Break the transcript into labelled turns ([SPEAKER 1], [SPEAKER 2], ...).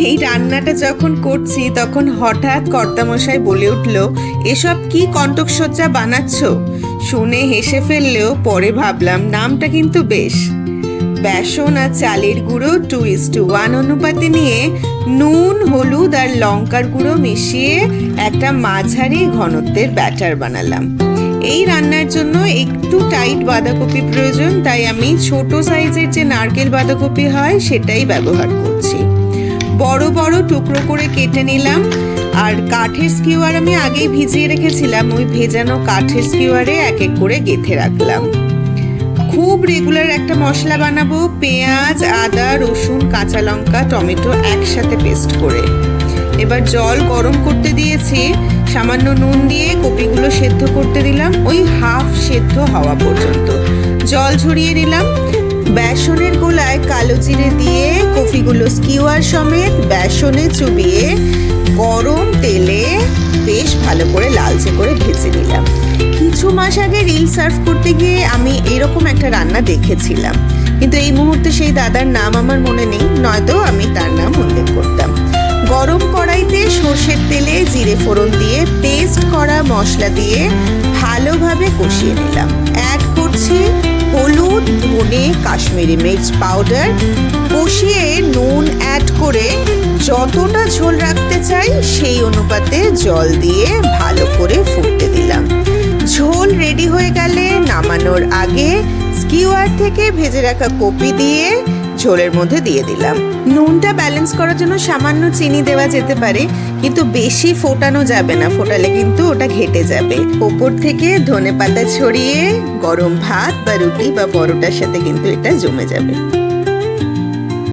[SPEAKER 1] এই রান্নাটা যখন করছি তখন হঠাৎ কর্তামশাই বলে উঠল, এসব কি কণ্টকসজ্জা বানাচ্ছ? শুনে হেসে ফেললেও পরে ভাবলাম নামটা কিন্তু বেশ। বেসন আর চালের গুঁড়ো 2:1 অনুপাতে নিয়ে নুন, হলুদ আর লঙ্কার গুঁড়ো মিশিয়ে একটা মাঝারি ঘনত্বের ব্যাটার বানালাম। এই রান্নার জন্য একটু টাইট বাঁধাকপি প্রয়োজন, তাই আমি ছোট সাইজের যে নারকেল বাঁধাকপি হয় সেটাই ব্যবহার করছি। বড় বড় টুকরো করে কেটে নিলাম। আর কাঠের স্কিওয়ার আমি আগেই ভিজিয়ে রেখেছিলাম, ওই ভেজানো কাঠের স্কিওয়ারে এক এক করে গেঁথে রাখলাম। খুব রেগুলার একটা মশলা বানাবো, পেঁয়াজ, আদা, রসুন, কাঁচা লঙ্কা, টমেটো একসাথে পেস্ট করে। এবার জল গরম করতে দিয়েছি, সামান্য নুন দিয়ে কপিগুলো সেদ্ধ করতে দিলাম, ওই হাফ সেদ্ধ হওয়া পর্যন্ত। জল ঝরিয়ে নিলাম। বেসনের গোলায় কালো জিরে দিয়ে কপিগুলো স্কিওয়ার সমেত বেসনে চুবিয়ে গরম তেলে বেশ ভালো করে লালচে করে ভেজে নিলাম। কিছু মাস আগে রিল সার্ভ করতে গিয়ে আমি এরকম একটা রান্না দেখেছিলাম, কিন্তু এই মুহূর্তে সেই দাদার নাম আমার মনে নেই, নয়তো আমি তার নাম উল্লেখ করতাম। গরম কড়াইতে সর্ষের তেলে জিরে ফোড়ন দিয়ে পেস্ট করা মশলা দিয়ে ভালোভাবে কষিয়ে নিলাম। অ্যাড করছি হলুদ, ধনে, কাশ্মীরি মির্চ পাউডার। কষিয়ে নুন অ্যাড করে যতটা ঝোল রাখতে চাই সেই অনুপাতে জল দিয়ে ভালো করে ফুটতে দিলাম। ঝোল রেডি হয়ে গেলে নামানোর আগে স্কিওয়ার থেকে ভেজে রাখা কপি দিয়ে ঝোলের মধ্যে দিয়ে দিলাম। নুনটা ব্যালেন্স করার জন্য সামান্য চিনি দেওয়া যেতে পারে, কিন্তু বেশি ফোটানো যাবে না, ফোটালে কিন্তু ওটা ঘেটে যাবে। ওপর থেকে ধনেপাতা ছড়িয়ে গরম ভাত বা রুটি বা পরোটার সাথে কিন্তু এটা জমে যাবে।